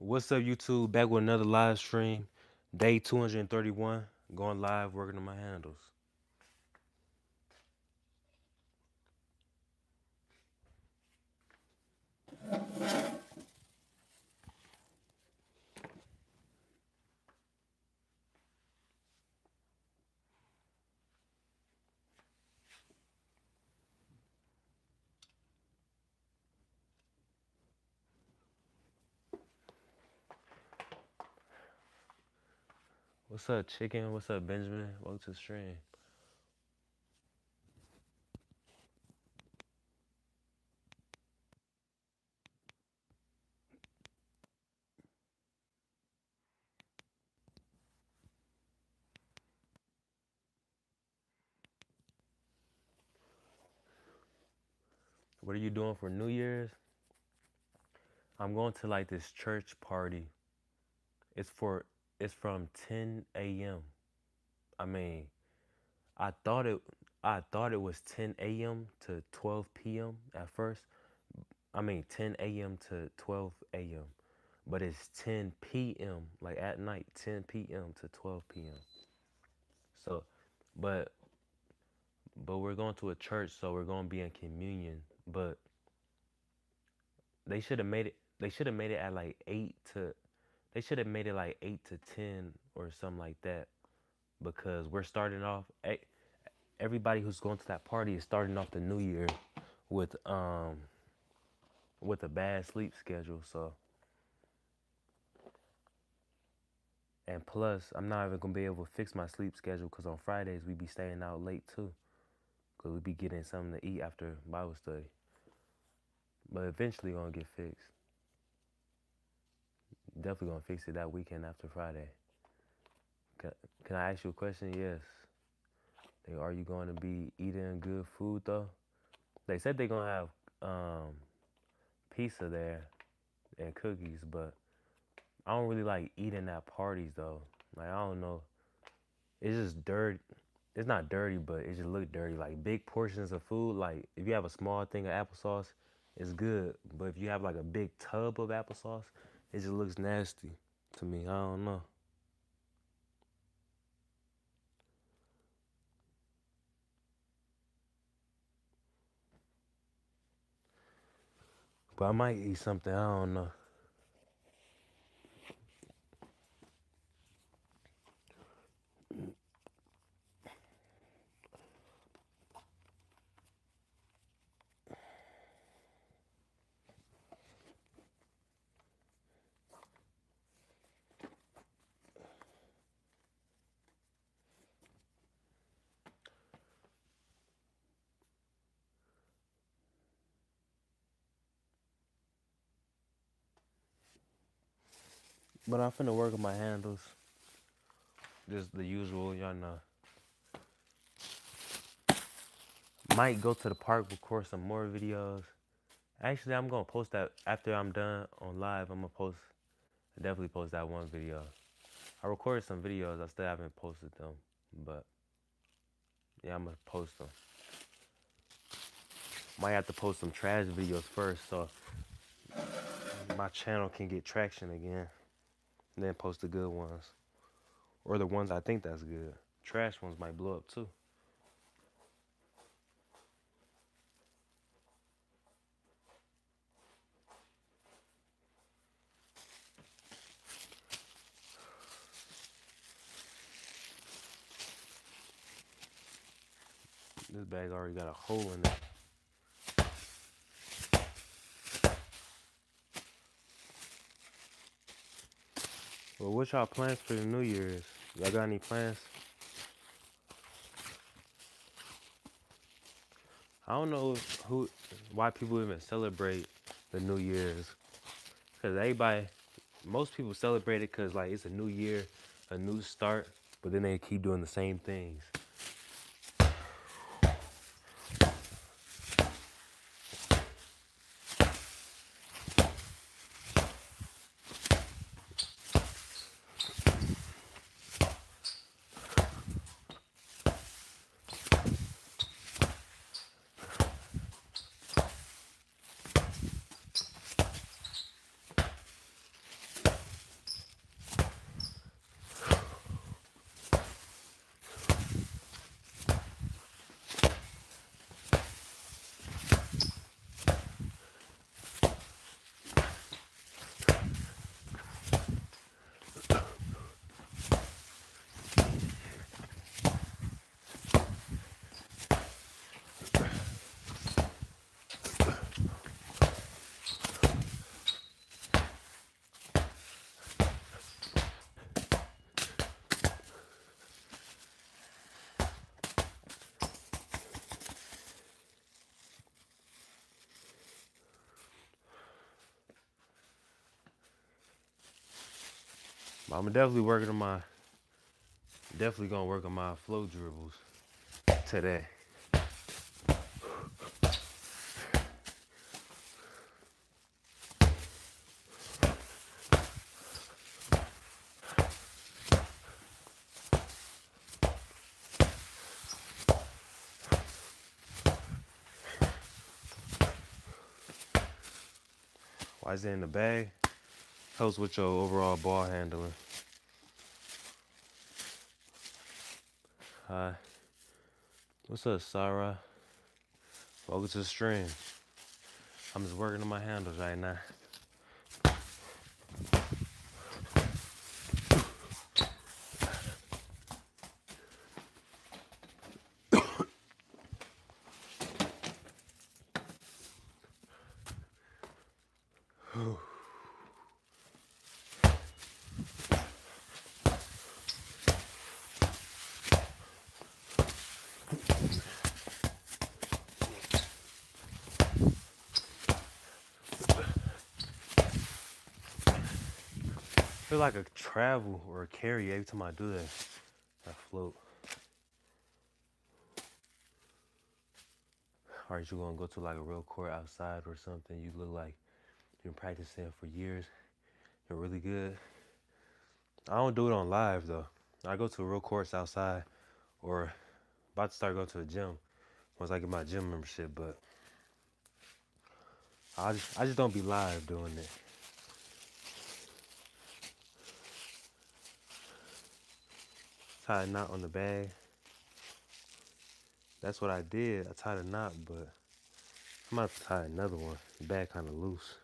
What's up, YouTube? Back with another live stream. Day 231. Going live, working on my handles. What's up, Chicken? What's up, Benjamin? Welcome to the stream. What are you doing for New Year's? I'm going to like this church party. It's for it's from 10 a.m. I mean, I thought it I thought it was 10 a.m. to 12 p.m. at first. I mean 10 a.m. to 12 a.m. But it's 10 p.m. like at night, 10 p.m. to 12 p.m. So, but we're going to a church, so we're going to be in communion. But they should have made it. They should have made it at like 8 to. They should have made it like 8 to 10 or something like that, because we're starting off. Everybody who's going to that party is starting off the new year with with a bad sleep schedule. So, and plus, I'm not even gonna be able to fix my sleep schedule because on Fridays we be staying out late too, because we be getting something to eat after Bible study. But eventually gonna get fixed. Definitely gonna fix it that weekend after Friday. Can, can I ask you a question? Yes. Are you going to be eating good food though? They said they're gonna have um, pizza there and cookies, but I don't really like eating at parties though. Like I don't know. It's just dirty. It's not dirty, but it just look dirty. Like big portions of food. Like if you have a small thing of applesauce, it's good. But if you have like a big tub of applesauce, it just looks nasty to me. I don't know. But I might eat something. I don't know. But I'm finna work on my handles. Just the usual, y'all know. Might go to the park, record some more videos. Actually, I'm gonna post that after I'm done on live. I'm gonna definitely post that one video. I recorded some videos. I still haven't posted them, but yeah, I'm gonna post them. Might have to post some trash videos first, so my channel can get traction again. And then post the good ones, or the ones I think that's good. Trash ones might blow up too. This bag already got a hole in it. Well, what y'all plans for the New Year's? Y'all got any plans? I don't know why people even celebrate the New Year's. Cause most people celebrate it cause like it's a new year, a new start. But then they keep doing the same things. I'm definitely gonna work on my flow dribbles today. Why is it in the bag? Helps with your overall ball handling. Hi. What's up, Sarah? Welcome to the stream. I'm just working on my handles right now. I feel like a travel or a carry every time I do that. I float. Aren't you gonna go to like a real court outside or something? You look like you've been practicing for years. You're really good. I don't do it on live though. I go to real courts outside or about to start going to the gym once I get my gym membership, but I just don't be live doing it. Tie a knot on the bag. That's what I did. I tied a knot, but I'm about to tie another one. The bag kind of loose.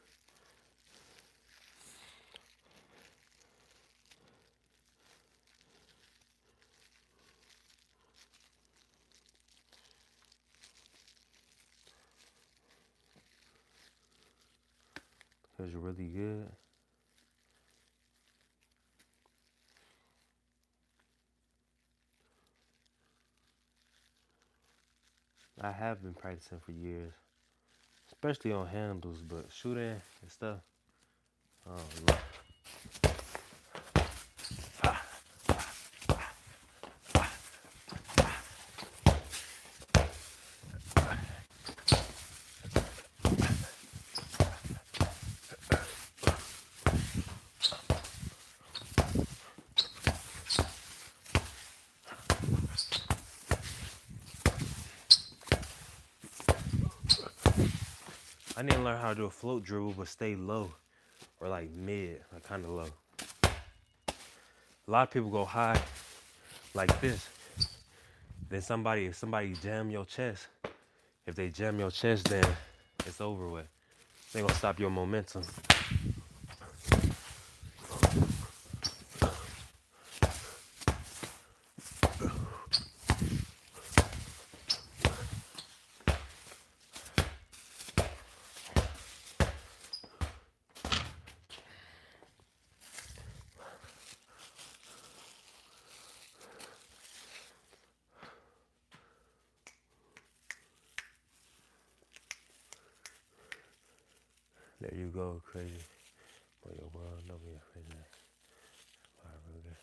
Because you're really good. I have been practicing for years, especially on handles, but shooting and stuff, I don't know. I need to learn how to do a float dribble, but stay low or like mid, like kind of low. A lot of people go high like this. Then if somebody jam your chest, if they jam your chest, then it's over with. They gonna stop your momentum. There you go, crazy. Boy, your world, don't be afraid of that.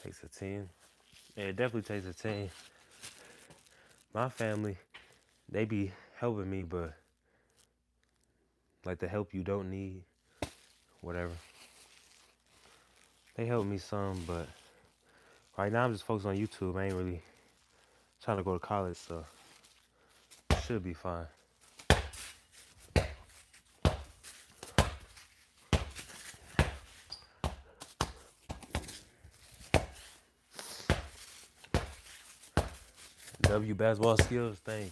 Takes a team. Yeah, it definitely takes a team. My family, they be helping me, but like the help you don't need, whatever. They help me some, but right now I'm just focused on YouTube. I ain't really trying to go to college, so it should be fine. W basketball skills thing.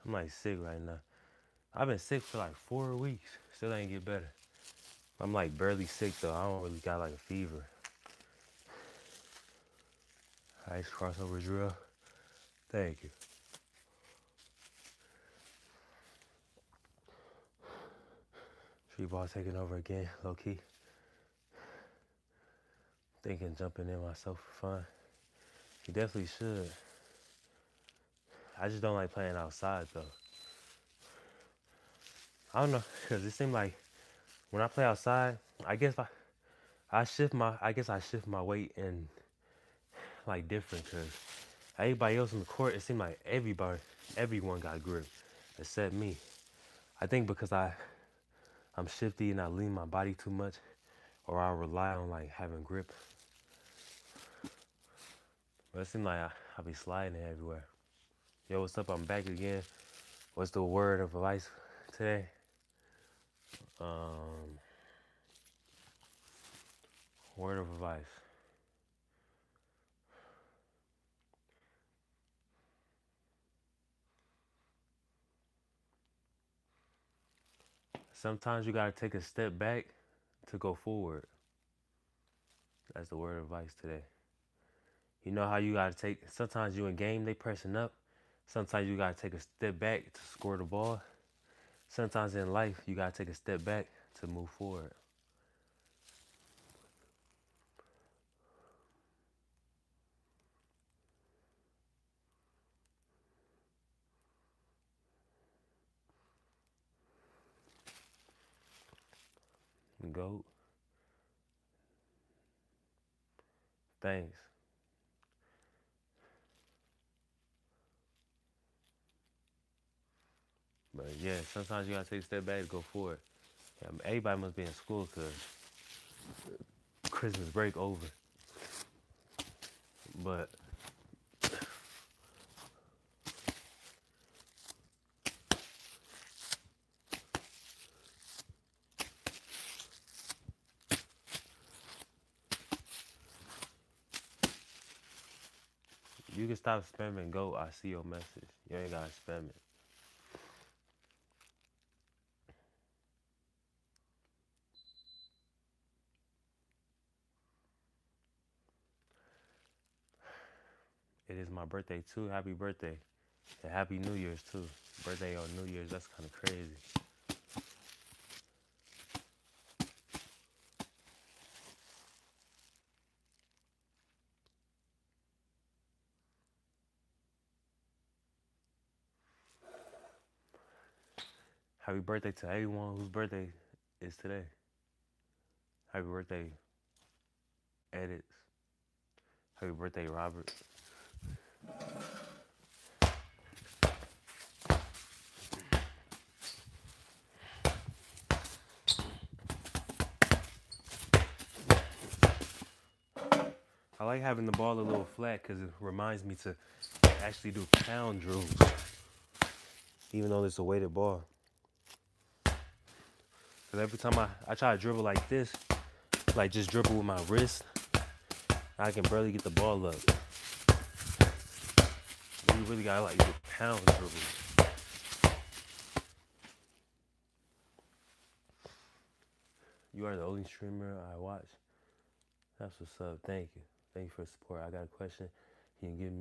I'm like sick right now. I've been sick for like 4 weeks. Still ain't get better. I'm like barely sick though. I don't really got like a fever. Ice crossover drill. Thank you. Street ball taking over again, low key. Thinking jumping in myself for fun. You definitely should. I just don't like playing outside though. I don't know, cause it seems like when I play outside, I guess I guess I shift my weight and like different, cause everybody else on the court, it seemed like everyone got grip, except me. I think because I'm shifty and I lean my body too much, or I rely on like having grip. But it seems like I be sliding everywhere. Yo, what's up? I'm back again. What's the word of advice today? Um, Word of advice. Sometimes you gotta take a step back to go forward. That's the word of advice today. You know how you gotta take. Sometimes you in game, they pressing up. Sometimes you gotta take a step back to score the ball. Sometimes in life, you gotta take a step back to move forward. Goat. Thanks. But yeah, sometimes you gotta take a step back to go forward. Yeah, everybody must be in school because Christmas break over. But you can stop spamming goat. I see your message. You ain't gotta spam it. It is my birthday too. Happy birthday. And happy New Year's too. Birthday on New Year's, that's kind of crazy. Happy birthday to everyone whose birthday is today. Happy birthday, Edits. Happy birthday, Robert. I like having the ball a little flat because it reminds me to actually do pound drills, even though it's a weighted ball. Because every time I try to dribble like this, like just dribble with my wrist, I can barely get the ball up. You really gotta like do pound dribbles. You are the only streamer I watch. That's what's up. Thank you. Thank you for the support. I got a question. Can you get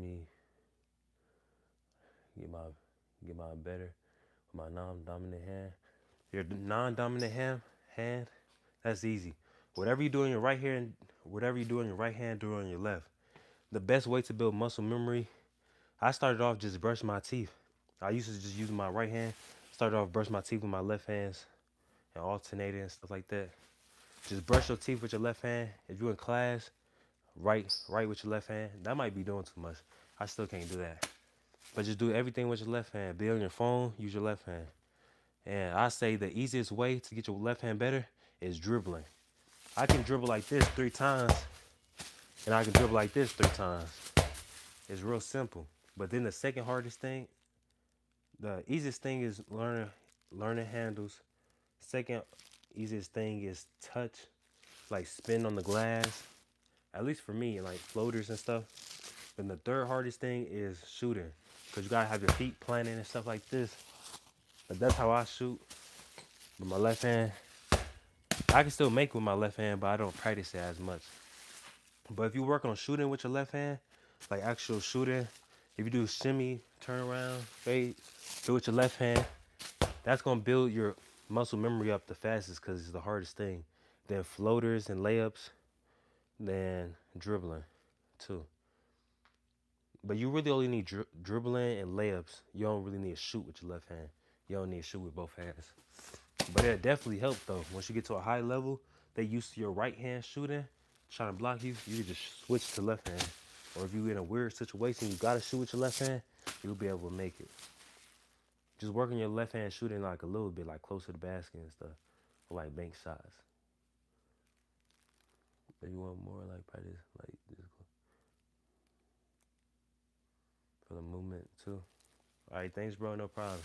my get my better with my non-dominant hand? Your non-dominant hand, that's easy. Whatever you do in your right hand, whatever you do in your right hand, do it on your left. The best way to build muscle memory, I started off just brushing my teeth. I used to just use my right hand. Started off brushing my teeth with my left hands and alternating and stuff like that. Just brush your teeth with your left hand. If you're in class, right with your left hand. That might be doing too much. I still can't do that. But just do everything with your left hand. Be on your phone, use your left hand. And I say the easiest way to get your left hand better is dribbling. I can dribble like this 3 times, and I can dribble like this 3 times. It's real simple. But then the second hardest thing, the easiest thing is learning handles. Second easiest thing is touch, like spin on the glass. At least for me, like floaters and stuff. And the third hardest thing is shooting, because you gotta have your feet planted and stuff like this. But that's how I shoot with my left hand. I can still make with my left hand, but I don't practice it as much. But if you work on shooting with your left hand, like actual shooting, if you do shimmy, turn around, fade, do it with your left hand, that's gonna build your muscle memory up the fastest because it's the hardest thing. Then floaters and layups, then dribbling too. But you really only need dribbling and layups. You don't really need to shoot with your left hand. You don't need to shoot with both hands. But it definitely help though. Once you get to a high level, they used to your right hand shooting, trying to block you, you can just switch to left hand. Or if you're in a weird situation, you gotta shoot with your left hand, you'll be able to make it. Just working your left hand shooting like a little bit, like close to the basket and stuff, or like bank shots. If you want more like practice, like just for the movement too. All right, thanks, bro. No problem.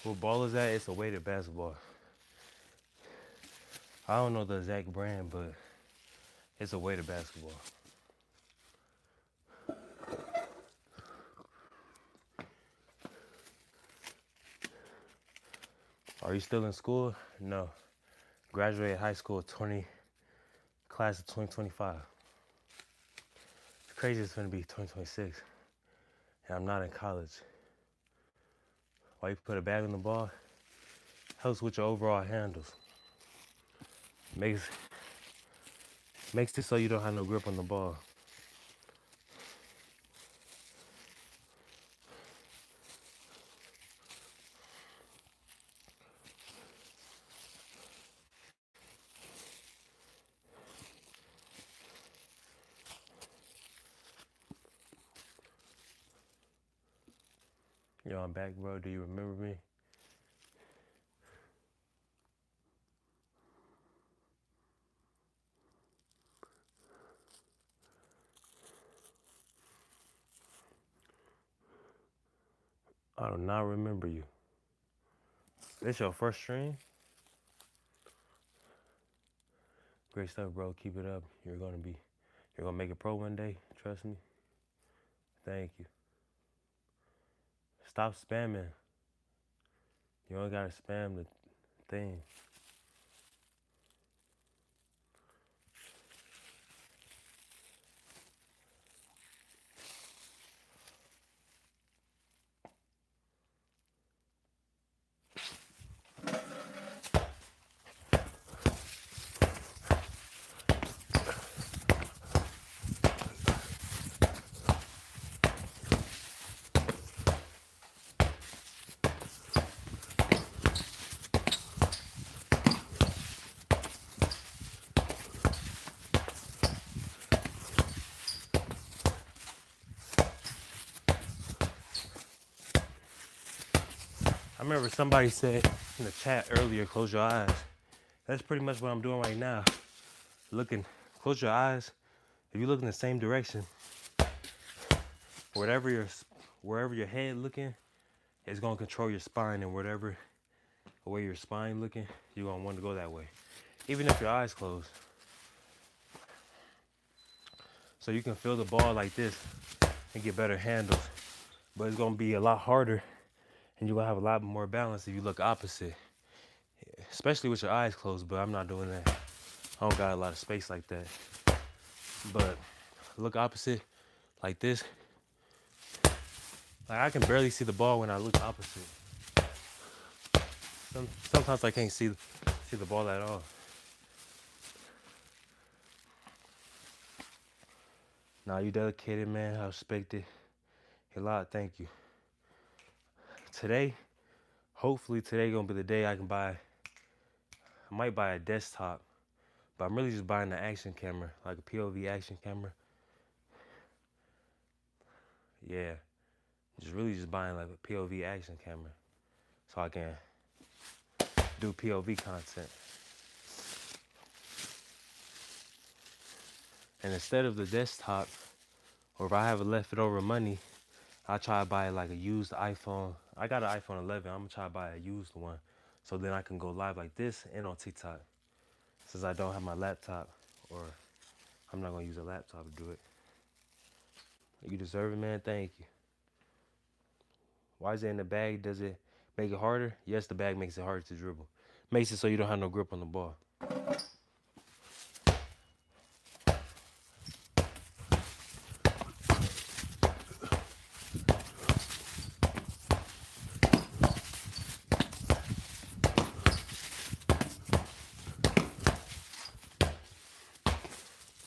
What ball is that? It's a weighted basketball. I don't know the exact brand, but it's a weighted basketball. Are you still in school? No. Graduated high school class of 2025. It's crazy it's gonna be 2026. And I'm not in college. Why you put a bag on the ball? Helps with your overall handles. Makes it so you don't have no grip on the ball. Yo, I'm back, bro. Do you remember me? I do not remember you. This your first stream? Great stuff, bro. Keep it up. You're gonna make it pro one day. Trust me. Thank you. Stop spamming. You don't gotta spam the thing. I remember somebody said in the chat earlier, close your eyes. That's pretty much what I'm doing right now. Looking, close your eyes. If you look in the same direction, whatever your, wherever your head looking, it's gonna control your spine, and whatever way your spine looking, you're gonna want to go that way. Even if your eyes closed. So you can feel the ball like this and get better handles. But it's gonna be a lot harder and you're gonna have a lot more balance if you look opposite. Especially with your eyes closed, but I'm not doing that. I don't got a lot of space like that. But look opposite like this. Like I can barely see the ball when I look opposite. Sometimes I can't see the ball at all. Nah, you dedicated, man. I respect it a lot. Thank you. Today, hopefully today gonna be the day I can buy. I might buy a desktop, but I'm really just buying an action camera, like a POV action camera. Yeah, just buying like a POV action camera, so I can do POV content. And instead of the desktop, or if I have leftover money, I try to buy like a used iPhone. I got an iPhone 11. I'm gonna try to buy a used one, so then I can go live like this and on TikTok. Since I don't have my laptop, or I'm not gonna use a laptop to do it. You deserve it, man. Thank you. Why is it in the bag? Does it make it harder? Yes, the bag makes it harder to dribble. Makes it so you don't have no grip on the ball.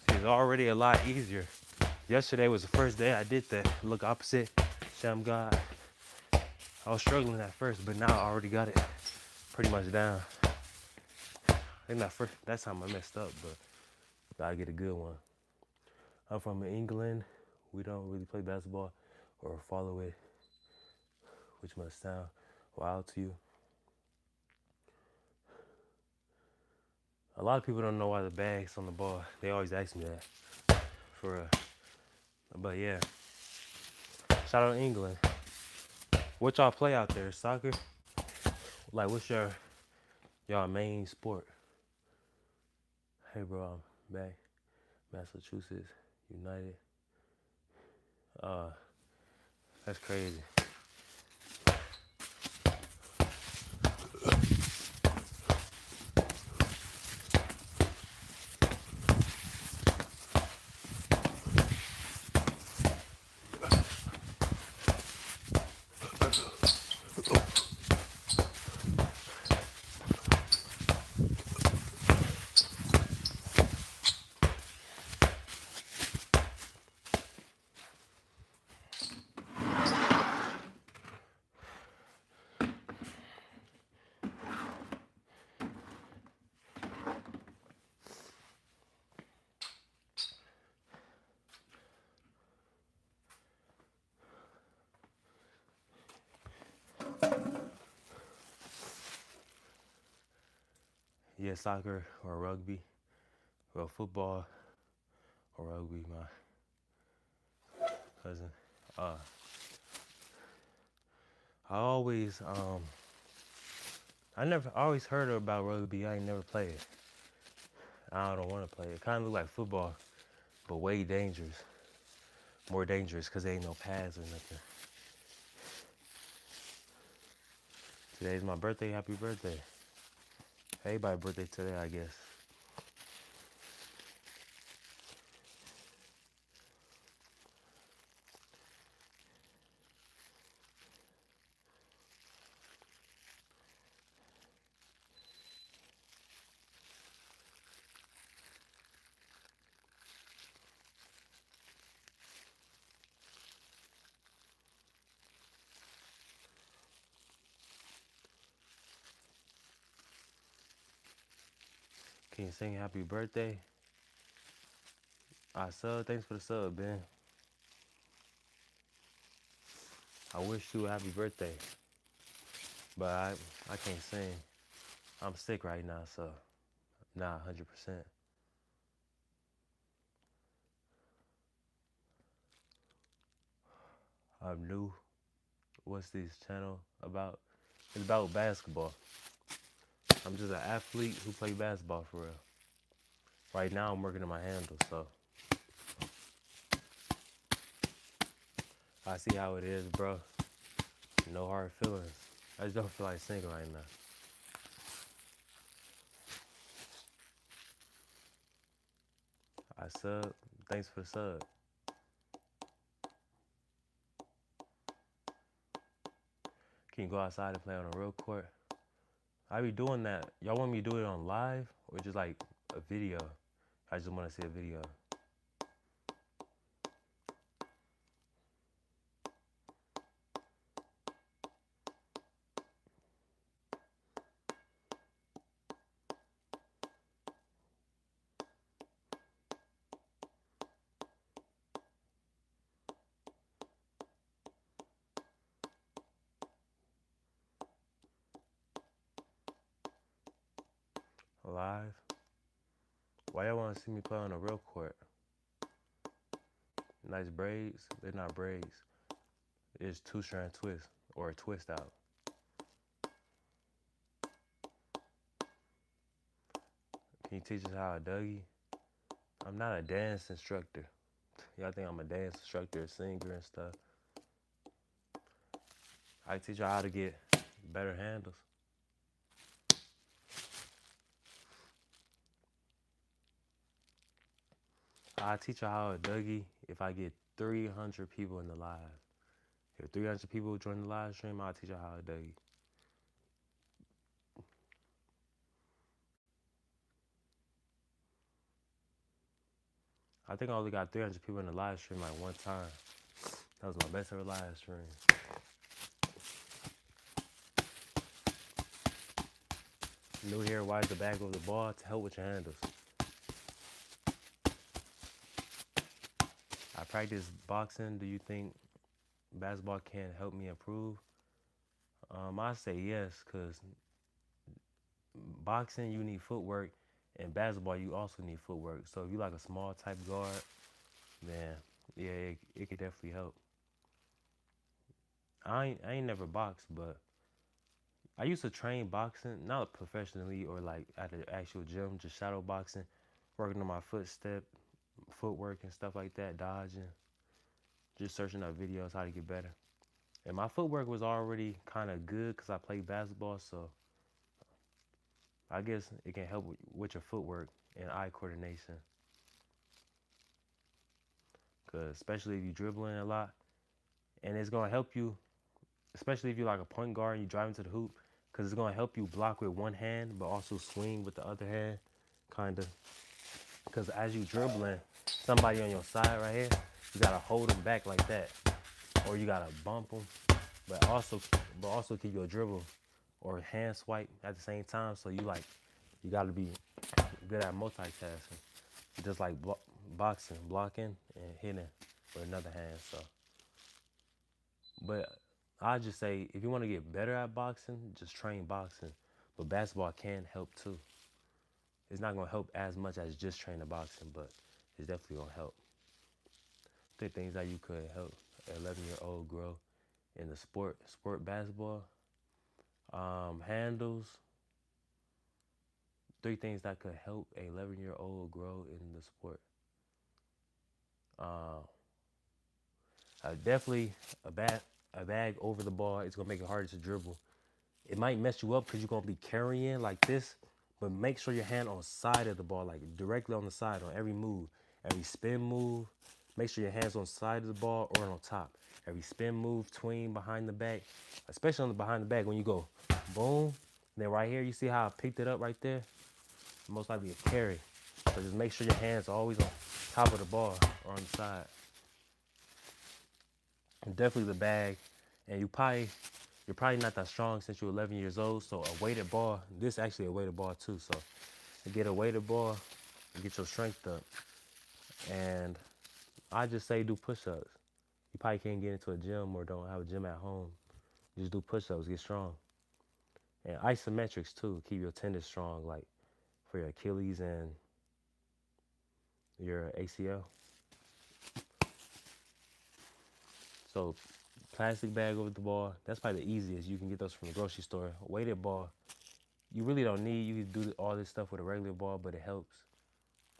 It's already a lot easier. Yesterday was the first day I did that. Look opposite, Sham God. I was struggling at first, but now I already got it pretty much down. I think that time I messed up, but gotta get a good one. I'm from England. We don't really play basketball or follow it, which must sound wild to you. A lot of people don't know why the bag's on the ball. They always ask me that. But yeah. Shout out to England. What y'all play out there? Soccer? Like, what's y'all main sport? Hey, bro, I'm back. Massachusetts United. That's crazy. Yeah, soccer or rugby. Well, football or rugby, my cousin. I always heard about rugby. I ain't never played it. I don't want to play it. It kind of look like football, but way dangerous. More dangerous because there ain't no pads or nothing. Today's my birthday. Happy birthday. Everybody's birthday today, I guess. Can you sing happy birthday? Sub, thanks for the sub, Ben. I wish you a happy birthday. But I can't sing. I'm sick right now, so not 100%. I'm new. What's this channel about? It's about basketball. I'm just an athlete who play basketball for real. Right now, I'm working on my handle, so I see how it is, bro. No hard feelings. I just don't feel like singing right now. I sub. Thanks for the sub. Can you go outside and play on a real court? I be doing that. Y'all want me to do it on live or just like a video? I just want to see a video. Live? Why y'all want to see me play on a real court? Nice braids? They're not braids. It's two-strand twist or a twist out. Can you teach us how a Dougie? I'm not a dance instructor. Y'all think I'm a dance instructor, a singer and stuff. I teach y'all how to get better handles. I teach y'all how a Dougie if I get 300 people in the live. If 300 people join the live stream, I'll teach y'all how a Dougie. I think I only got 300 people in the live stream like one time. That was my best ever live stream. New here, why is the bag over the ball? To help with your handles. I practice boxing. Do you think basketball can help me improve? I say yes, because boxing, you need footwork, and basketball, you also need footwork. So if you like a small type guard, then yeah, it could definitely help. I ain't never boxed, but I used to train boxing, not professionally or like at the actual gym, just shadow boxing, working on my footwork and stuff like that, dodging, just searching up videos how to get better. And my footwork was already kind of good because I played basketball, so I guess it can help with your footwork and eye coordination. Cause especially if you dribbling a lot, and it's gonna help you, especially if you're like a point guard and you drive into the hoop, cause it's gonna help you block with one hand, but also swing with the other hand, kinda. Cause as you dribbling, somebody on your side right here, you gotta hold them back like that, or you gotta bump them, but also keep your dribble or hand swipe at the same time. So you gotta be good at multitasking, just like boxing, blocking and hitting with another hand. So, but I just say if you want to get better at boxing, just train boxing. But basketball can help too. It's not gonna help as much as just training boxing, but it's definitely gonna help. Three things that you could help an 11-year-old grow in the sport basketball. Handles. Three things that could help a 11-year-old grow in the sport. Uh, Definitely a bag over the ball. It's gonna make it harder to dribble. It might mess you up because you're gonna be carrying like this, but make sure your hand on the side of the ball, like directly on the side on every move, every spin move. Make sure your hands on the side of the ball or on top. Every spin move, tween, behind the back, especially on the behind the back when you go boom. Then right here, you see how I picked it up right there? Most likely a carry. So just make sure your hands are always on top of the ball or on the side. And definitely the bag. And you're probably not that strong since you're 11 years old. So a weighted ball, this is actually a weighted ball too. So to get a weighted ball, get your strength up. And I just say do push-ups. You probably can't get into a gym or don't have a gym at home. Just do push-ups, get strong. And isometrics too, keep your tendons strong, like for your Achilles and your ACL. So plastic bag over the ball, that's probably the easiest. You can get those from the grocery store. Weighted ball, you really don't need. You can do all this stuff with a regular ball, but it helps.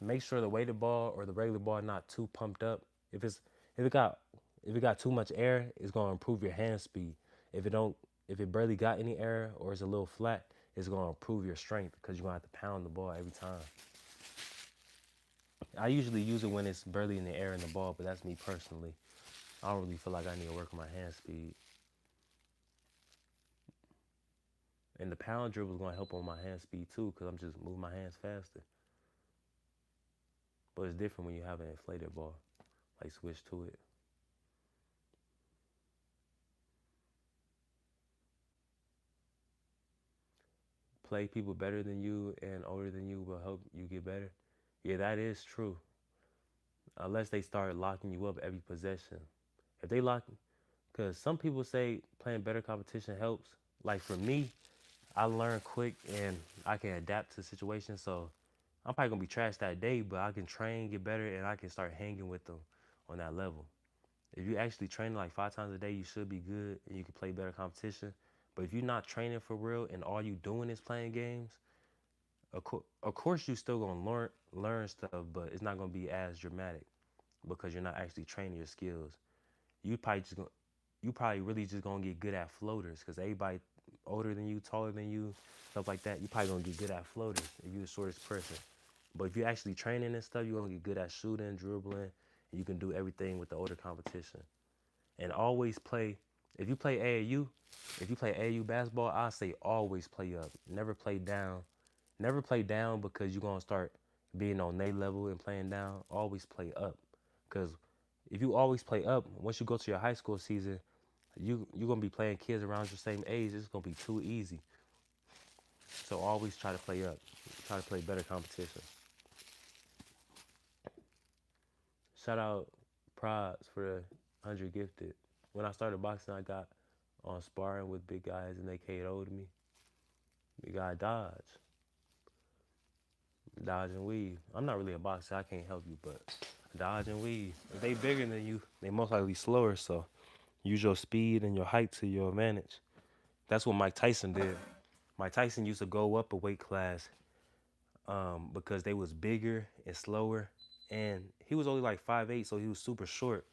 Make sure the weighted ball or the regular ball not too pumped up. If it's if it got if it got too much air, it's gonna improve your hand speed. If it don't, if it barely got any air or it's a little flat, it's gonna improve your strength because you're gonna have to pound the ball every time. I usually use it when it's barely in the air in the ball, but that's me personally. I don't really feel like I need to work on my hand speed. And the pound dribble is gonna help on my hand speed too, because I'm just moving my hands faster. But it's different when you have an inflated ball, like switch to it. Play people better than you and older than you will help you get better. Yeah, that is true. Unless they start locking you up every possession. If they lock, because some people say playing better competition helps. Like for me, I learn quick and I can adapt to situations. So I'm probably gonna be trash that day, but I can train, get better, and I can start hanging with them on that level. If you actually train like 5 times a day, you should be good and you can play better competition. But if you're not training for real and all you doing is playing games, of course you still gonna learn stuff, but it's not gonna be as dramatic because you're not actually training your skills. You probably just gonna, you probably really just gonna get good at floaters because everybody older than you, taller than you, stuff like that, you probably gonna get good at floaters if you're the shortest person. But if you're actually training and stuff, you're gonna get good at shooting, dribbling, and you can do everything with the older competition. And always play. If you play AAU, if you play AAU basketball, I say always play up. Never play down. Never play down because you're gonna start being on their level and playing down. Always play up. Because if you always play up, once you go to your high school season, you're gonna be playing kids around your same age. It's gonna be too easy. So always try to play up. Try to play better competition. Shout out Prods for the 100 gifted. When I started boxing, I got on sparring with big guys and they KO'd me. We got dodge and weave. I'm not really a boxer. I can't help you, but dodge and weave. If they bigger than you, they most likely slower. So use your speed and your height to your advantage. That's what Mike Tyson did. Mike Tyson used to go up a weight class because they was bigger and slower, and he was only like 5'8", so he was super short.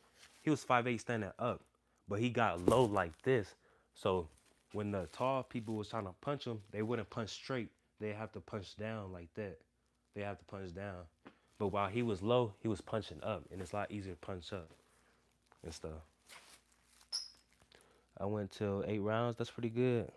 He was 5'8" standing up, but he got low like this. So when the tall people was trying to punch him, they wouldn't punch straight. They have to punch down like that. They have to punch down. But while he was low, he was punching up, and it's a lot easier to punch up and stuff. I went till 8 rounds. That's pretty good.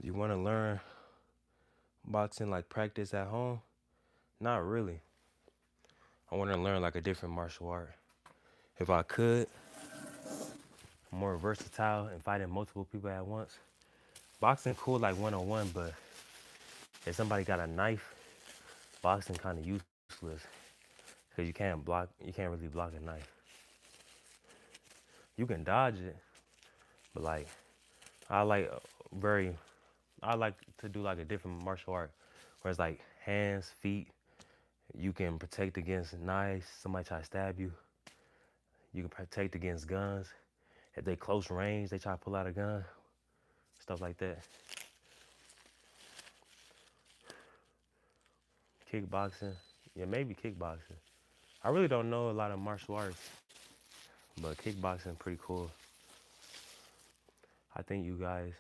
You want to learn boxing like practice at home? Not really. I want to learn like a different martial art. If I could, more versatile and fighting multiple people at once. Boxing cool like one-on-one, but if somebody got a knife, boxing kind of useless because you can't really block a knife. You can dodge it, but like I like very, I like to do like a different martial art where it's like hands, feet. You can protect against knives. Somebody try to stab you. You can protect against guns. If they close range, they try to pull out a gun. Stuff like that. Kickboxing. Yeah, maybe kickboxing. I really don't know a lot of martial arts. But kickboxing pretty cool. I think you guys,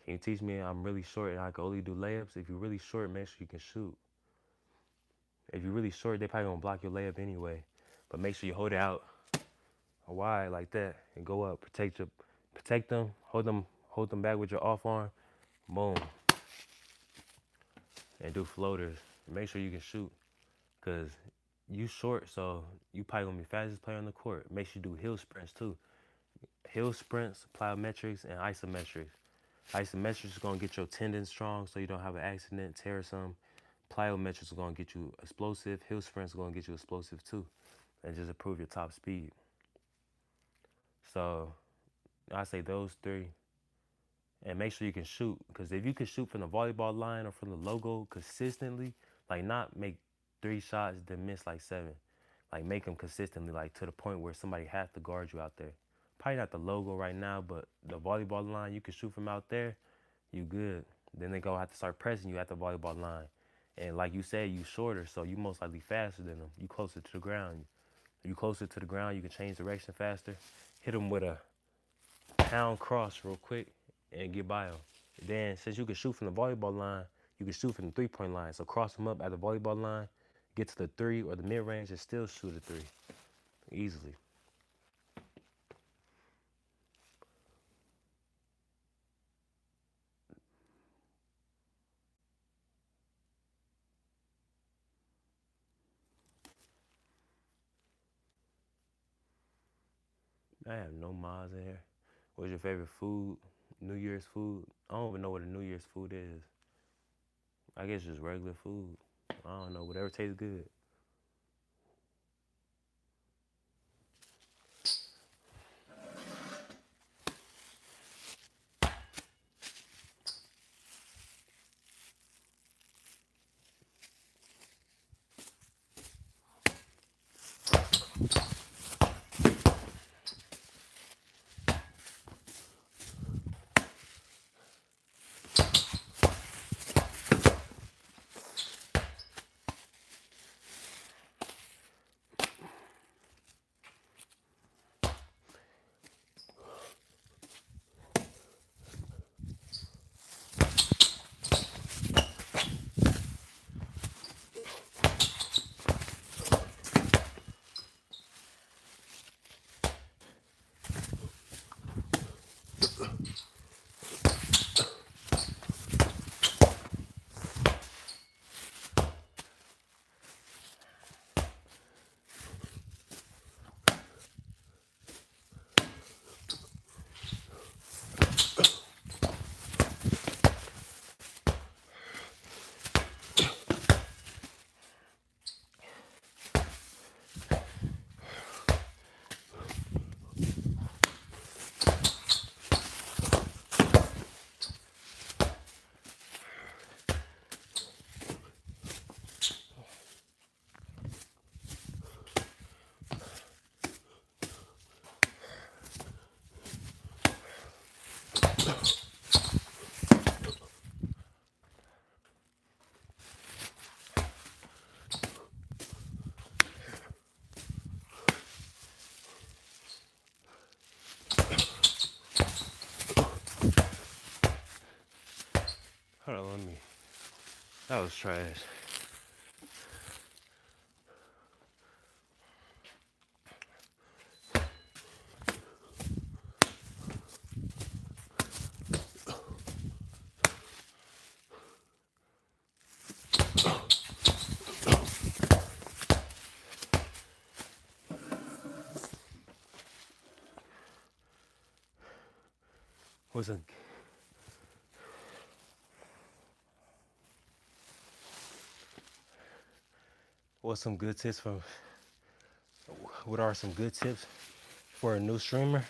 can you teach me? I'm really short and I can only do layups. If you're really short, make sure you can shoot. If you're really short, they probably gonna block your layup anyway. But make sure you hold it out wide like that and go up. Protect them. Hold them back with your off arm. Boom. And do floaters. Make sure you can shoot. Cause you short, so you probably gonna be fastest player on the court. Make sure you do hill sprints too. Hill sprints, plyometrics, and isometrics. Isometrics is gonna get your tendons strong so you don't have an accident, tear some. Plyometrics are gonna get you explosive. Hill sprints are gonna get you explosive too, and just improve your top speed. So I say those three, and make sure you can shoot. Because if you can shoot from the volleyball line or from the logo consistently, like not make 3 shots then miss like 7, like make them consistently, like to the point where somebody has to guard you out there. Probably not the logo right now, but the volleyball line, you can shoot from out there, you good. Then they go have to start pressing you at the volleyball line. And like you said, you shorter, so you most likely faster than them. You closer to the ground. If you closer to the ground, you can change direction faster. Hit them with a pound cross real quick and get by them. Then since you can shoot from the volleyball line, you can shoot from the 3-point line. So cross them up at the volleyball line, get to the 3 or the mid range, and still shoot a 3 easily. I have no miles in here. What's your favorite food? New Year's food? I don't even know what a New Year's food is. I guess just regular food. I don't know. Whatever tastes good. Hold on, let me. That was trash. What's a What's some good tips from? What are some good tips for a new streamer?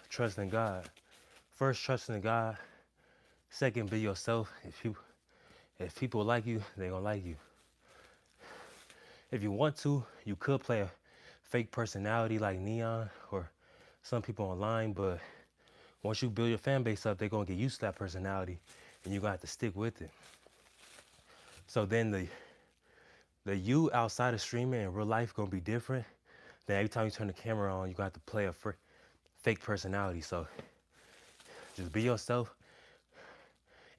Trusting God. First, trusting God. Second, be yourself. If people like you, they gonna like you. If you want to, you could play a fake personality like Neon or some people online, but once you build your fan base up, they're gonna get used to that personality and you're gonna have to stick with it. So then the you outside of streaming in real life gonna be different. Then every time you turn the camera on, you gonna have to play a fake personality. So just be yourself.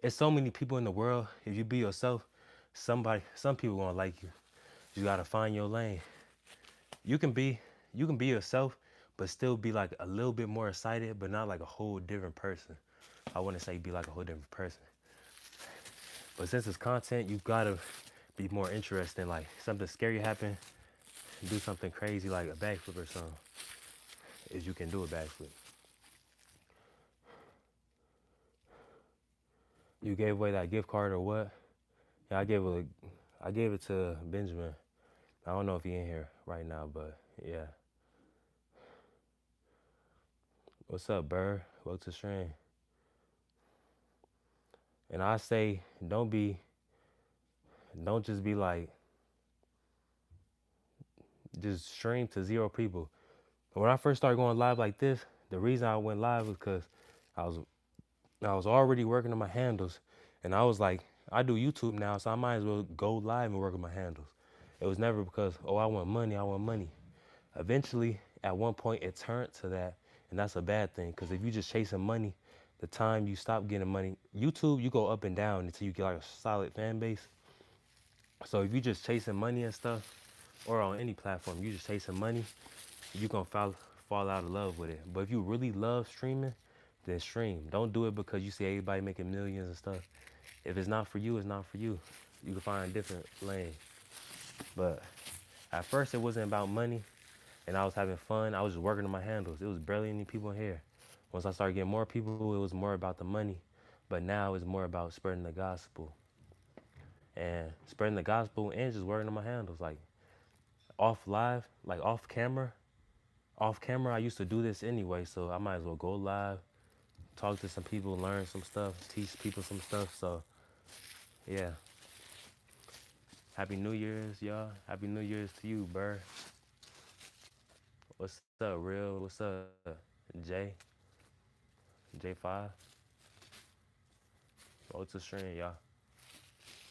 There's so many people in the world. If you be yourself, some people gonna like you. You gotta find your lane. You can be you can be yourself, but still be like a little bit more excited, but not like a whole different person. I wouldn't say be like a whole different person. But since it's content, you gotta be more interested. Like something scary happen, do something crazy like a backflip or something. If you can do a backflip. You gave away that gift card or what? Yeah, I gave it to Benjamin. I don't know if he in here right now, but yeah. What's up, Burr? Welcome to stream. And I say, don't just be like, just stream to 0 people. When I first started going live like this, the reason I went live was because I was I was already working on my handles, and I was like, I do YouTube now, so I might as well go live and work on my handles. It was never because, oh, I want money, I want money. Eventually, at one point, it turned to that, and that's a bad thing, because if you just chasing money, the time you stop getting money, YouTube, you go up and down until you get like a solid fan base. So if you just chasing money and stuff, or on any platform, you just chasing money, you gonna fall out of love with it. But if you really love streaming, then stream. Don't do it because you see everybody making millions and stuff. If it's not for you, it's not for you. You can find a different lane. But at first it wasn't about money and I was having fun. I was just working on my handles. It was barely any people in here. Once I started getting more people, it was more about the money. But now it's more about spreading the gospel. And spreading the gospel and just working on my handles. Like off live, like off camera. Off camera, I used to do this anyway, so I might as well go live, talk to some people, learn some stuff, teach people some stuff. So, yeah. Happy New Year's, y'all. Happy New Year's to you, Burr. What's up, Real? What's up, Jay? J5? What's the stream, y'all?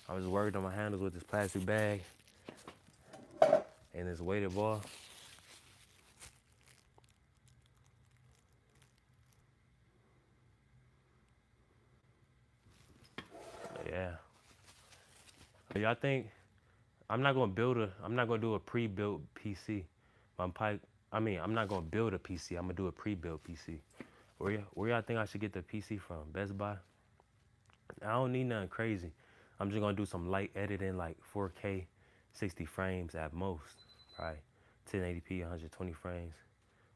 I was working on my handles with this plastic bag and this weighted ball. Yeah. Y'all think I'm not gonna do a pre-built PC. I'm not gonna build a PC. I'm gonna do a pre-built PC. Where y'all think I should get the PC from? Best Buy? I don't need nothing crazy. I'm just gonna do some light editing, like 4K, 60 frames at most, right? 1080p, 120 frames.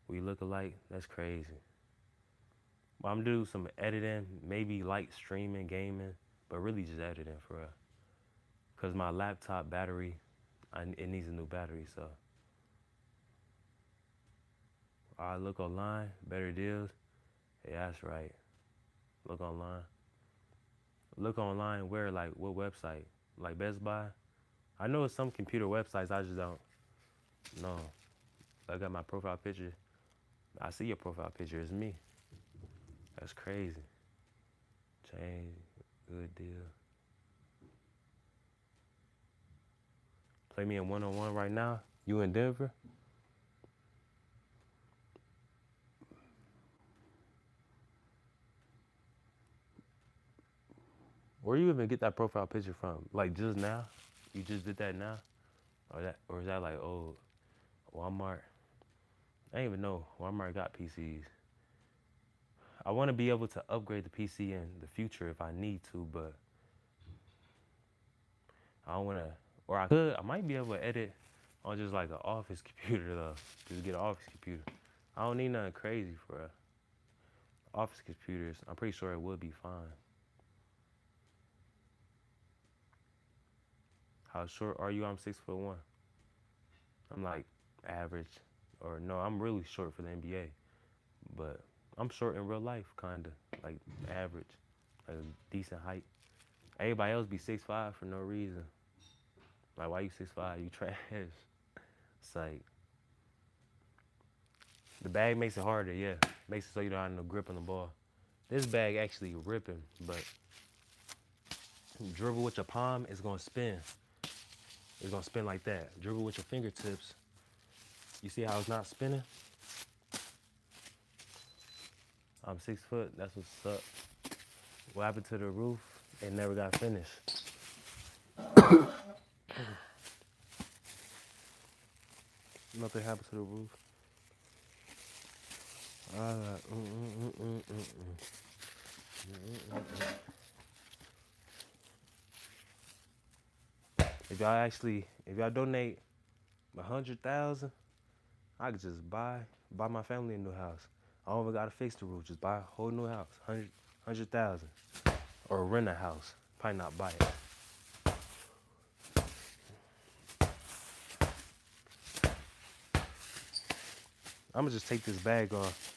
We look alike? That's crazy. But I'm gonna do some editing, maybe light streaming, gaming, but really just editing for real. Cause my laptop battery, it needs a new battery, so. I look online, better deals. Yeah, that's right. Look online. Look online where, like, what website? Like Best Buy? I know it's some computer websites, I just don't know. I got my profile picture. I see your profile picture, it's me. That's crazy. Change, good deal. Play me in one-on-one right now? You in Denver? Where you even get that profile picture from? Like just now? You just did that now? Or is that like old Walmart? I didn't even know Walmart got PCs. I want to be able to upgrade the PC in the future if I need to, but I don't want to. Or I could. I might be able to edit on just like an office computer though. Just get an office computer. I don't need nothing crazy for office computers. I'm pretty sure it would be fine. How short are you? I'm 6'1". I'm like average, or no, I'm really short for the NBA, but I'm short in real life, kinda like average, like a decent height. Everybody else be 6'5" for no reason. Like why you 6'5"? You trash. It's like the bag makes it harder, yeah. Makes it so you don't have no grip on the ball. This bag actually ripping, but Dribble with your palm, it's gonna spin. It's gonna spin like that. Dribble with your fingertips. You see how it's not spinning? I'm 6 foot. That's what's up. What happened to the roof? It never got finished. Nothing happened to the roof. If y'all donate 100,000, I could just buy my family a new house. I don't even gotta fix the roof. Just buy a whole new house. 100,000, or rent a house. Probably not buy it. I'm gonna just take this bag off.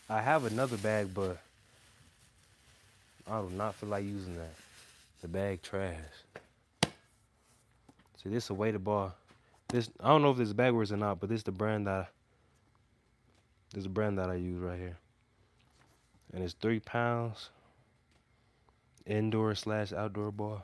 I have another bag, but I do not feel like using that. The bag trash. See, this is a weighted bar. This, I don't know if this is backwards or not, but this is the brand that I use right here. And it's 3 pounds. Indoor/outdoor bar.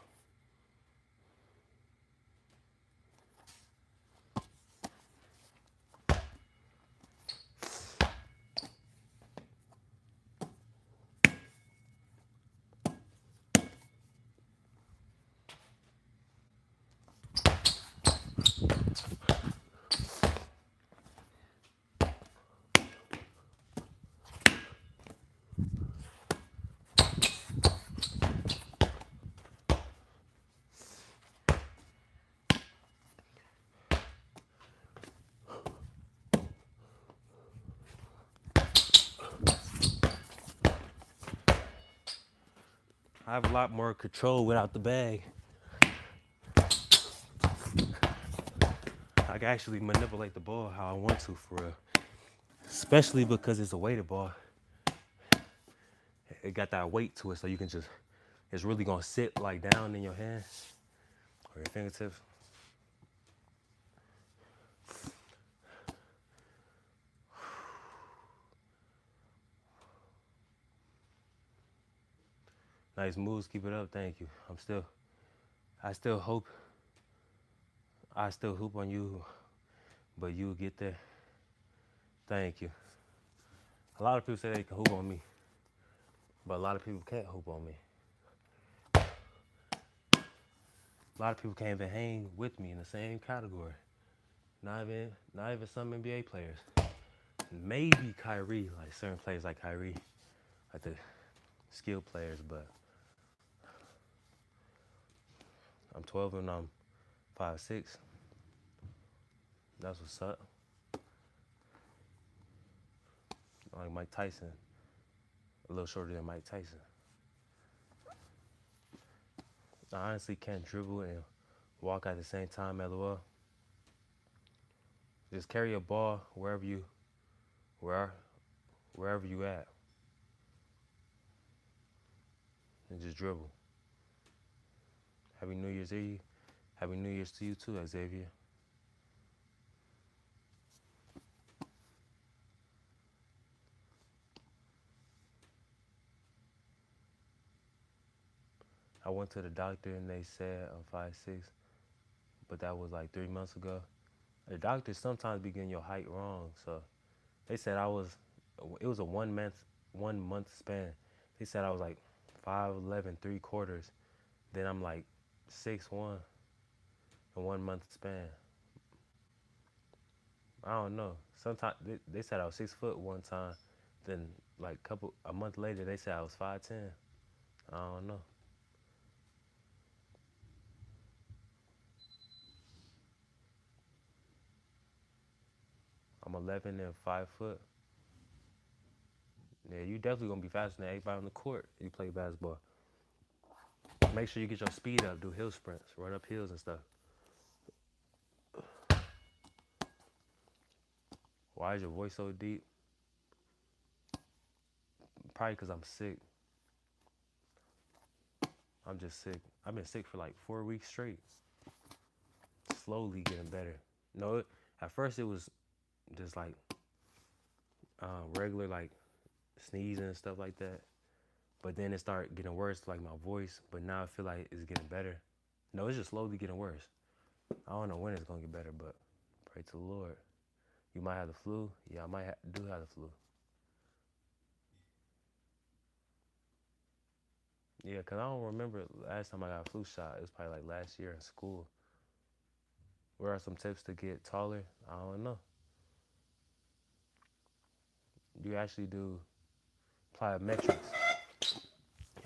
I have a lot more control without the bag. I can actually manipulate the ball how I want to, for real. Especially because it's a weighted ball. It got that weight to it, so you can just, it's really gonna sit like down in your hand or your fingertips. Nice moves, keep it up, thank you. I still hope, I still hoop on you, but you'll get there. Thank you. A lot of people say they can hoop on me, but a lot of people can't hoop on me. A lot of people can't even hang with me in the same category. Not even some NBA players. Maybe Kyrie, like certain players like Kyrie, like the skilled players, but I'm 12 and I'm 5'6". That's what's up. Like Mike Tyson, a little shorter than Mike Tyson. I honestly can't dribble and walk at the same time, LOL. Just carry a ball wherever you at, and just dribble. Happy New Year's Eve. Happy New Year's to you too, Xavier. I went to the doctor and they said I'm 5'6", but that was like 3 months ago. The doctors sometimes be getting your height wrong, so they said it was a 1 month span. They said I was like 5'11", 3/4. Then I'm like 6'1", in 1 month span. I don't know. Sometimes they said I was 6 foot one time. Then like a month later they said I was 5'10". I don't know. I'm 11 and 5 foot. Yeah, you definitely gonna be faster than everybody on the court if you play basketball. Make sure you get your speed up, do hill sprints, run up hills and stuff. Why is your voice so deep? Probably because I'm sick. I'm just sick. I've been sick for like 4 weeks straight. Slowly getting better. No, at first it was just like regular like sneezing and stuff like that. But then it started getting worse, like my voice. But now I feel like it's getting better. No, it's just slowly getting worse. I don't know when it's gonna get better, but pray to the Lord. You might have the flu. Yeah, I might do have the flu. Yeah, cause I don't remember last time I got a flu shot. It was probably like last year in school. Where are some tips to get taller? I don't know. You actually do plyometrics.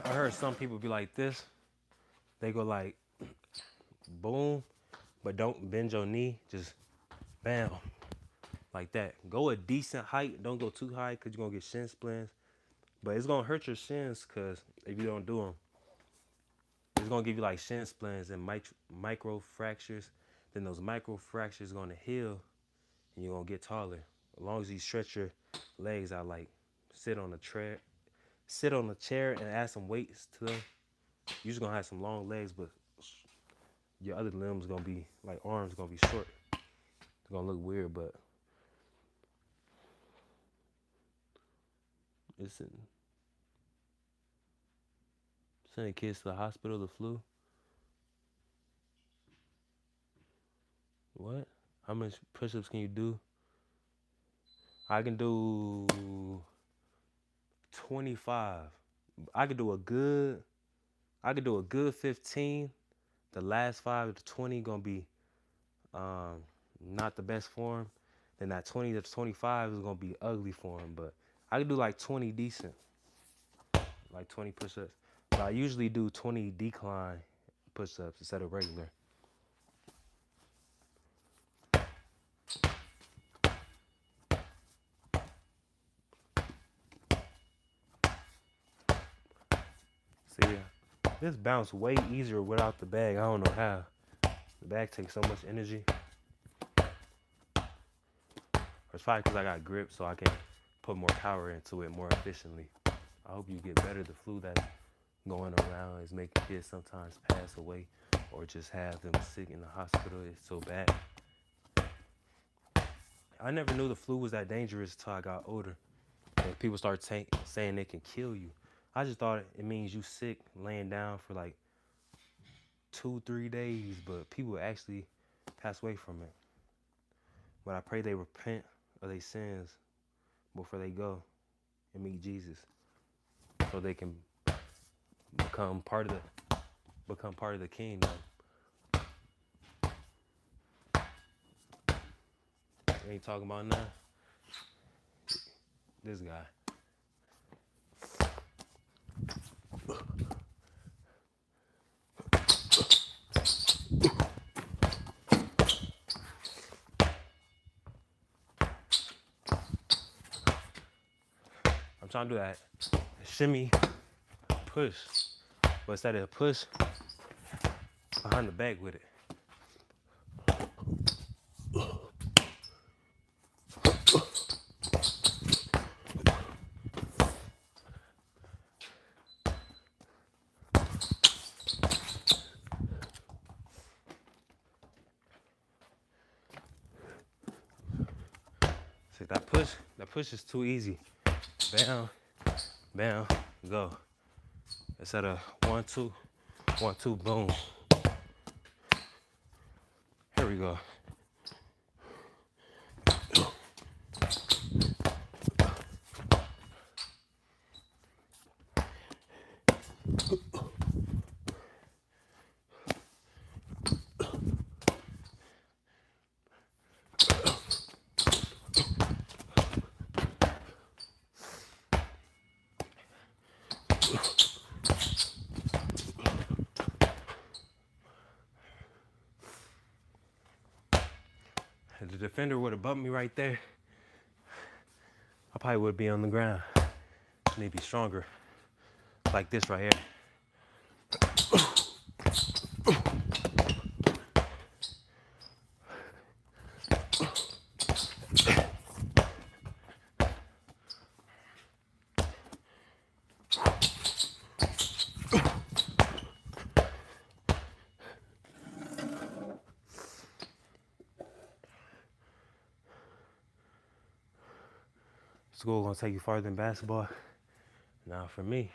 I heard some people be like this. They go like boom, but don't bend your knee. Just bam, like that. Go a decent height. Don't go too high because you're gonna get shin splints. But it's gonna hurt your shins because if you don't do them, it's gonna give you like shin splints and micro fractures. Then those micro fractures gonna heal, and you're gonna get taller. As long as you stretch your legs out, like sit on a chair and add some weights to them. You're just gonna have some long legs, but your other limbs gonna be like arms gonna be short. It's gonna look weird, but it's sending kids to the hospital, the flu. What? How much push-ups can you do? I can do 25. I could do a good. I could do a good 15. The last 5 to 20 gonna be um not the best form. Then that 20 to 25 is gonna be ugly form. But I could do like 20 decent, like 20 push-ups. But I usually do 20 decline push-ups instead of regular. See, this bounce way easier without the bag. I don't know how. The bag takes so much energy. It's probably because I got grip, so I can put more power into it more efficiently. I hope you get better. The flu that's going around is making kids sometimes pass away or just have them sick in the hospital. It's so bad. I never knew the flu was that dangerous until I got older. And people start saying it can kill you. I just thought it means you sick laying down for like 2-3 days, but people actually pass away from it. But I pray they repent of their sins before they go and meet Jesus, so they can become part of the kingdom. Ain't talking about nothing. This guy. I'm trying to do that shimmy push, but instead of push, behind the back with it. See, that push is too easy. Bam, bam, go. Instead of 1, 2, 1, 2, boom. Here we go. If the defender would have bumped me right there, I probably would be on the ground. I need to be stronger. Like this right here. School gonna take you farther than basketball. Now for me,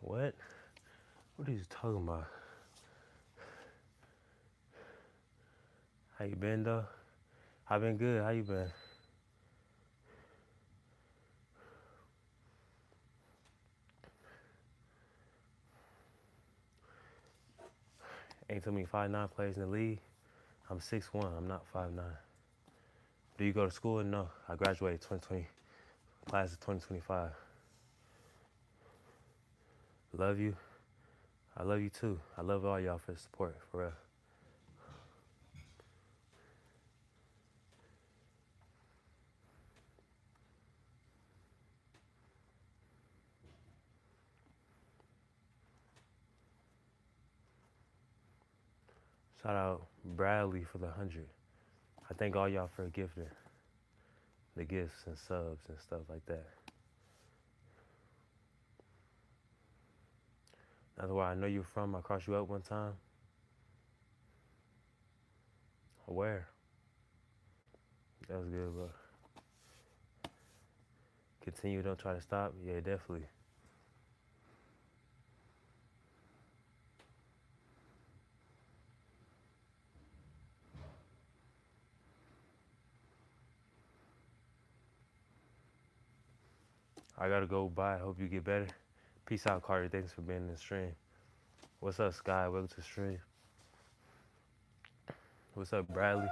What? What are you talking about? How you been though? I've been good. How you been? Ain't too many 5'9" players in the league. I'm 6'1". I'm not 5'9". Do you go to school? No. I graduated 2020, class of 2025. Love you. I love you too. I love all y'all for the support, for real. Shout out Bradley for the 100. I thank all y'all for gifting the gifts and subs and stuff like that. That's where I know you're from. I crossed you up one time. Where? That was good, bro. Continue, don't try to stop. Yeah, definitely. I gotta go. Bye. Hope you get better. Peace out, Carter. Thanks for being in the stream. What's up, Sky? Welcome to the stream. What's up, Bradley?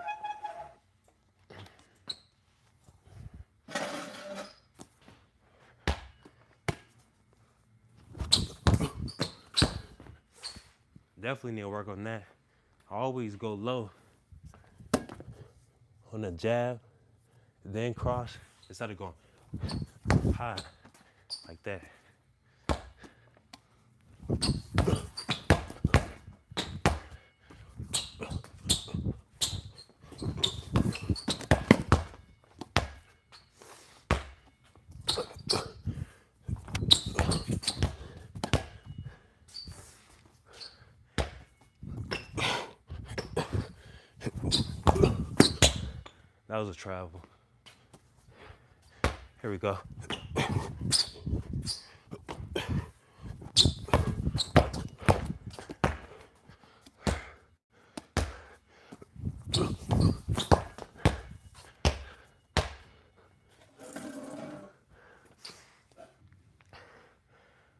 Definitely need to work on that. I always go low on the jab, then cross, instead of going high like that. That was a travel. Here we go.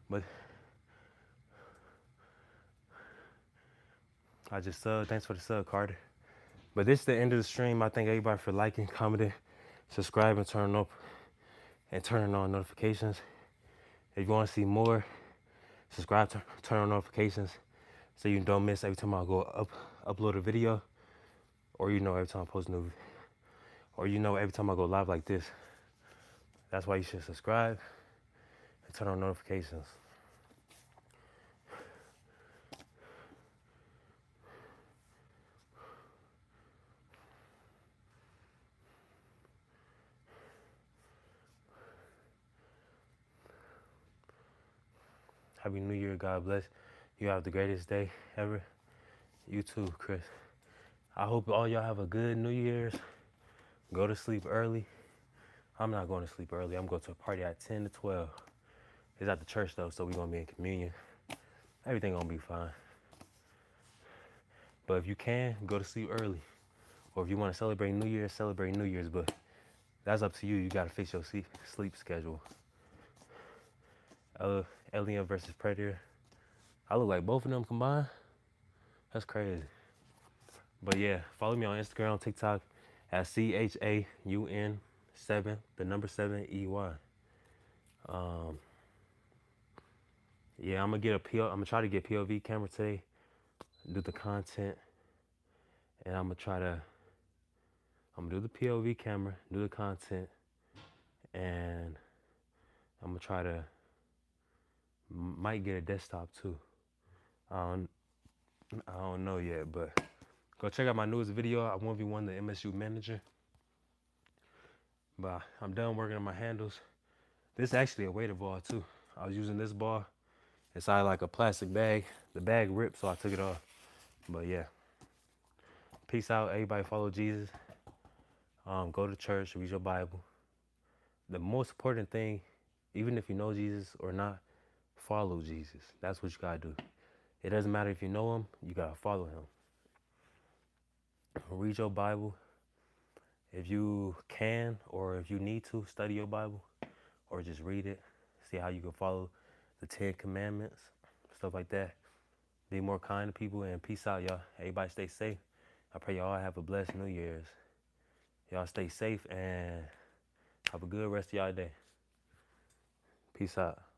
But I just subbed. Thanks for the sub, Carter. But this is the end of the stream. I thank everybody for liking, commenting, subscribing, turning on notifications. If you want to see more, subscribe, turn on notifications so you don't miss every time I go upload a video, or every time I post a new, or every time I go live like this. That's why you should subscribe and turn on notifications. Happy New Year. God bless. You have the greatest day ever. You too, Chris. I hope all y'all have a good New Year's. Go to sleep early. I'm not going to sleep early. I'm going to a party at 10 to 12. It's at the church though, so we're going to be in communion. Everything going to be fine. But if you can, go to sleep early. Or if you want to celebrate New Year's, celebrate New Year's. But that's up to you. You got to fix your sleep schedule. Alien versus Predator. I look like both of them combined. That's crazy. But yeah, follow me on Instagram, TikTok at CHAUN7, the number 7EY. Yeah, I'm gonna try to get POV camera today, do the content, and I'm gonna do the POV camera, do the content, and I'm gonna try to might get a desktop too. I don't know yet, but go check out my newest video. I 1v1 the MSU manager. But I'm done working on my handles. This is actually a weighted ball too. I was using this ball inside like a plastic bag. The bag ripped, so I took it off. But yeah. Peace out. Everybody follow Jesus. Go to church, read your Bible. The most important thing, even if you know Jesus or not, Follow Jesus. That's what you gotta do. It doesn't matter if you know him, you gotta follow him. Read your Bible. If you can, or if you need to, study your Bible, or just read it. See how you can follow the 10 Commandments, stuff like that. Be more kind to people, and peace out, y'all. Everybody stay safe. I pray y'all have a blessed New Year's. Y'all stay safe and have a good rest of y'all day. Peace out.